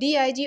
DIG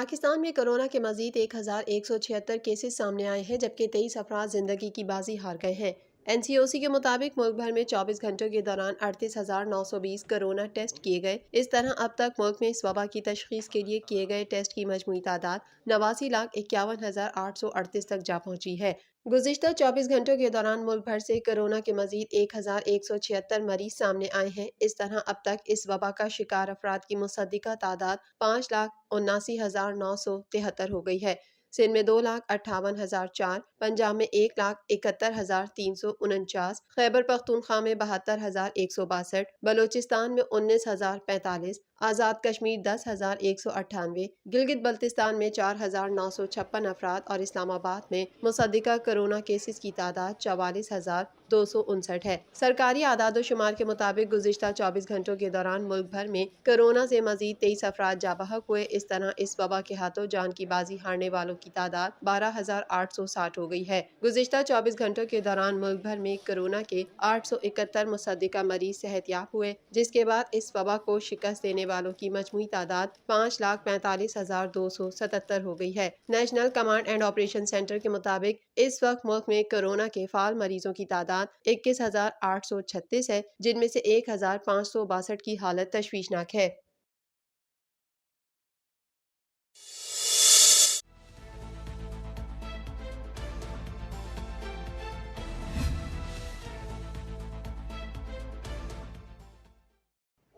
Pakistan میں corona کے مزید 1176 کیسز سامنے آئے ہیں، جبکہ 23 افراد زندگی کی بازی ہار گئے ہیں۔ این سی او سی کے مطابق ملک بھر میں 24 گھنٹوں کے دوران 38,920 کرونا ٹیسٹ کیے گئے۔ اس طرح اب تک ملک میں اس وبا کی تشخیص کے لیے کیے گئے ٹیسٹ کی مجموعی تعداد 89,51,838 تک جا پہنچی ہے۔ گزشتہ 24 گھنٹوں کے دوران ملک بھر سے کرونا کے مزید 1176 مریض سامنے آئے ہیں۔ اس طرح اب تک اس وبا کا شکار افراد کی مصدقہ تعداد 5,79,973 ہو گئی ہے۔ سندھ میں 2,58,004، پنجاب میں 1,71,349، خیبر پختونخوا میں 72,162، بلوچستان میں 19,045، آزاد کشمیر 10,198، گلگت بلتستان میں 4,956 افراد اور اسلام آباد میں مصدقہ کرونا کیسز کی تعداد 44,259 ہے۔ سرکاری اعداد و شمار کے مطابق گزشتہ 24 گھنٹوں کے دوران ملک بھر میں کرونا سے مزید 23 افراد جاں بحق ہوئے۔ اس طرح اس وبا کے ہاتھوں جان کی بازی ہارنے والوں کی تعداد 12,860 ہو گئی ہے۔ گزشتہ 24 گھنٹوں کے دوران ملک بھر میں کرونا کے 871 مصدقہ مریض صحت یاب ہوئے، جس کے بعد اس وبا کو شکست دینے والوں کی مجموعی تعداد 5,45,277 ہو گئی ہے۔ National command and operation centre کے مطابق اس وقت ملک میں کرونا کے فعال مریضوں کی تعداد 21,836 ہے، جن میں سے 1,562 کی حالت تشویشناک ہے۔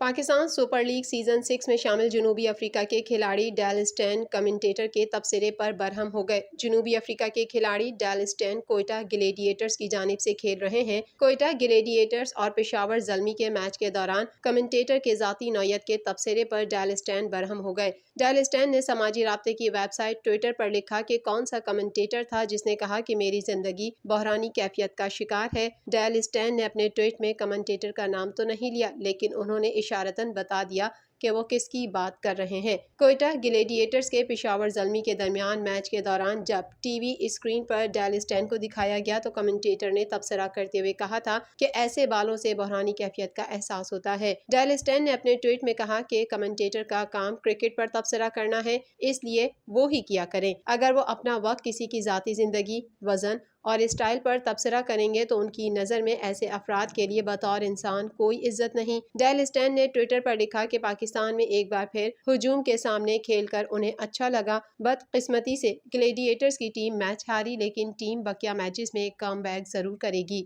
پاکستان سپر لیگ سیزن 6 میں شامل جنوبی افریقہ کے کھلاڑی ڈیل اسٹین کمنٹیٹر کے تبصرے پر برہم ہو گئے۔ جنوبی افریقہ کے کھلاڑی ڈیل اسٹین کوئٹہ گلیڈیئٹرز کی جانب سے کھیل رہے ہیں۔ کوئٹہ گلیڈیئٹرز اور پشاور زلمی کے میچ کے دوران کمنٹیٹر کے ذاتی نوعیت کے تبصرے پر ڈیل اسٹین برہم ہو گئے۔ ڈیل اسٹین نے سماجی رابطے کی ویب سائٹ ٹوئٹر پر لکھا کہ کون سا کمنٹیٹر تھا جس نے کہا کہ میری زندگی بحرانی کیفیت کا شکار ہے۔ ڈیل اسٹین نے اپنے ٹویٹ میں کمنٹیٹر کا نام تو نہیں لیا، لیکن انہوں نے اشارتاً بتا دیا کہ وہ کس کی بات کر رہے ہیں۔ کوئٹہ گلیڈیئٹرز کے پشاور زلمی کے درمیان میچ کے دوران جب ٹی وی اسکرین پر ڈیل اسٹین کو دکھایا گیا تو کمنٹیٹر نے تبصرہ کرتے ہوئے کہا تھا کہ ایسے بالوں سے بحرانی کیفیت کا احساس ہوتا ہے۔ ڈیل اسٹین نے اپنے ٹویٹ میں کہا کہ کمنٹیٹر کا کام کرکٹ پر تبصرہ کرنا ہے، اس لیے وہ ہی کیا کریں۔ اگر وہ اپنا وقت کسی کی ذاتی زندگی، وزن اور اسٹائل پر تبصرہ کریں گے تو ان کی نظر میں ایسے افراد کے لیے بطور انسان کوئی عزت نہیں۔ ڈیل اسٹین نے ٹوئٹر پر لکھا کہ پاکستان میں ایک بار پھر ہجوم کے سامنے کھیل کر انہیں اچھا لگا۔ بدقسمتی سے گلیڈیئٹرز کی ٹیم میچ ہاری، لیکن ٹیم بقیہ میچز میں کم بیک ضرور کرے گی۔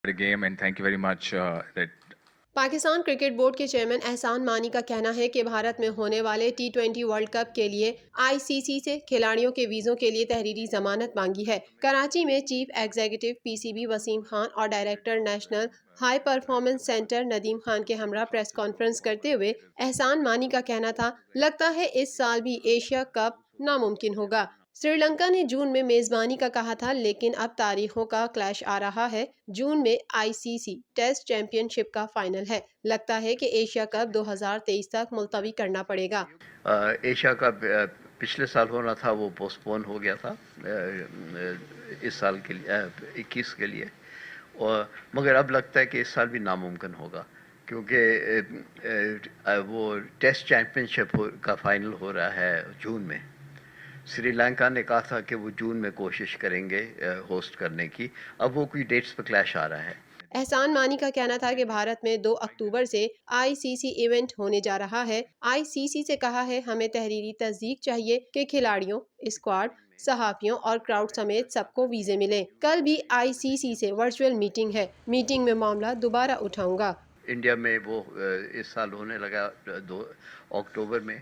the game, and thank you very much that Pakistan cricket board کے چیئرمین احسان مانی کا کہنا ہے کہ بھارت میں ہونے والے T20 ورلڈ کپ کے لیے ICC سے کھلاڑیوں کے ویزوں کے لیے تحریری ضمانت مانگی ہے۔ کراچی میں chief executive PCB Waseem Khan اور director national high performance centre Nadeem Khan کے ہمراہ پریس کانفرنس کرتے ہوئے احسان مانی کا کہنا تھا، لگتا ہے اس سال بھی ایشیا کپ ناممکن ہوگا۔ سری لنکا نے جون میں میزبانی کا کہا تھا، لیکن اب تاریخوں کا کلیش آ رہا ہے۔ جون میں ICC ٹیسٹ چیمپئن شپ کا فائنل ہے، لگتا ہے کہ ایشیا کپ 2023 تک ملتوی کرنا پڑے گا۔ ایشیا کپ پچھلے سال ہونا تھا، وہ پوسٹ پون ہو گیا تھا اس سال کے لیے 21 کے لیے، اور مگر اب لگتا ہے کہ اس سال بھی ناممکن ہوگا، کیونکہ وہ ٹیسٹ چیمپئن شپ کا فائنل ہو رہا ہے جون میں۔ سری لنکا نے کہا تھا کہ وہ جون میں کوشش کریں گے ہوسٹ کرنے کی، اب وہ کوئی ڈیٹس پہ کلیش آ رہا ہے۔ احسان مانی کا کہنا تھا کہ بھارت میں 2 اکتوبر سے ICC ایونٹ ہونے جا رہا ہے۔ ICC سے کہا ہے ہمیں تحریری تصدیق چاہیے کہ کھلاڑیوں، اسکواڈ، صحافیوں اور کراؤڈ سمیت سب کو ویزے ملیں۔ کل بھی ICC سے ورچوئل میٹنگ ہے، میٹنگ میں معاملہ دوبارہ اٹھاؤں گا۔ انڈیا میں وہ اس سال ہونے لگا 2 اکتوبر میں،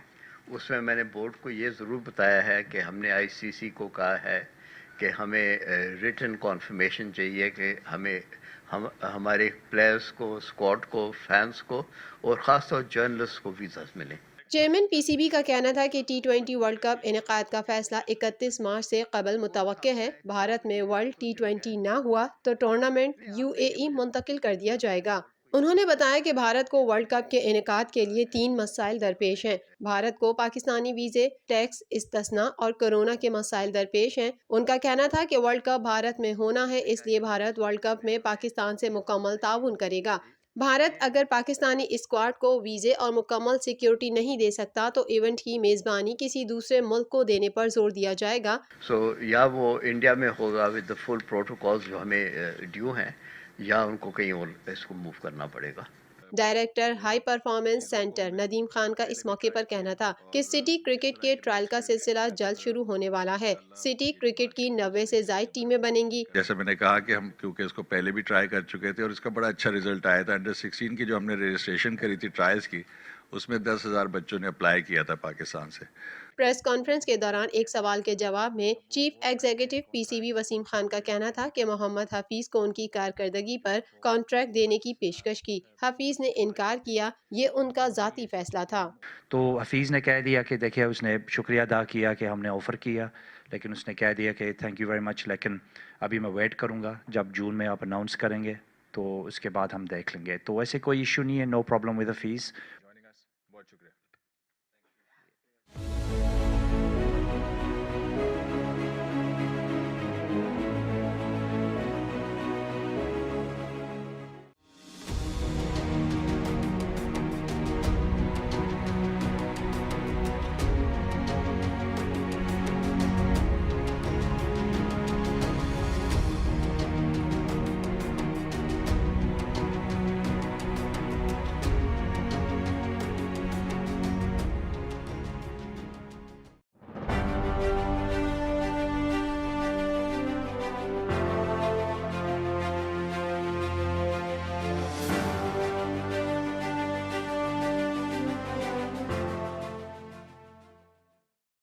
اس میں میں نے بورڈ کو یہ ضرور بتایا ہے کہ ہم نے ICC کو کہا ہے کہ ہمیں ریٹن کانفرمیشن چاہیے کہ ہمیں ہمارے پلیئرز کو، اسکواڈ کو، فینس کو اور خاص طور جرنلسٹ کو ویزاز ملیں۔ چیئرمین PCB کا کہنا تھا کہ T20 ورلڈ کپ انعقاد کا فیصلہ 31 مارچ سے قبل متوقع ہے۔ بھارت میں ورلڈ T20 نہ ہوا تو ٹورنامنٹ UAE منتقل کر دیا جائے گا۔ انہوں نے بتایا کہ بھارت کو ورلڈ کپ کے انعقاد کے لیے 3 مسائل درپیش ہیں۔ بھارت کو پاکستانی ویزے، ٹیکس استثناء اور کورونا کے مسائل درپیش ہیں۔ ان کا کہنا تھا کہ ورلڈ کپ بھارت میں ہونا ہے، اس لیے بھارت ورلڈ کپ میں پاکستان سے مکمل تعاون کرے گا۔ بھارت اگر پاکستانی اسکواڈ کو ویزے اور مکمل سیکیورٹی نہیں دے سکتا تو ایونٹ کی میزبانی کسی دوسرے ملک کو دینے پر زور دیا جائے گا۔ یا وہ انڈیا میں ہوگا ود دا فل پروٹوکالز جو ہمیں ڈیو ہیں، یا ان کو کہیں اور اس کو موو کرنا پڑے گا۔ Director high performance centre Nadeem Khan کا اس موقع پر کہنا تھا کہ سٹی کرکٹ کے ٹرائل کا سلسلہ جلد شروع ہونے والا ہے۔ سٹی کرکٹ کی 90 سے زائد ٹیمیں بنیں گی۔ جیسے میں نے کہا کہ ہم کیونکہ اس کو پہلے بھی ٹرائی کر چکے تھے اور اس کا بڑا اچھا رزلٹ آیا تھا۔ انڈر 16 کی جو ہم نے رجسٹریشن کری تھی ٹرائلز کی، اس میں 10,000 بچوں نے اپلائی کیا تھا پاکستان سے۔ پریس کانفرنس کے دوران ایک سوال کے جواب میں چیف ایگزیکٹو پی سی بی وسیم خان کا کہنا تھا کہ محمد حفیظ کو ان کی کارکردگی پر کانٹریکٹ دینے کی پیشکش کی۔ حفیظ نے انکار کیا، یہ ان کا ذاتی فیصلہ تھا۔ تو حفیظ نے کہہ دیا کہ دیکھیے اس نے شکریہ ادا کیا کہ ہم نے آفر کیا، لیکن اس نے کہہ دیا کہ تھینک یو ویری مچ، لیکن ابھی میں ویٹ کروں گا، جب جون میں آپ اناؤنس کریں گے تو اس کے بعد ہم دیکھ لیں گے۔ تو ایسے کوئی ایشو نہیں ہے، نو پرابلم ود حفیظ۔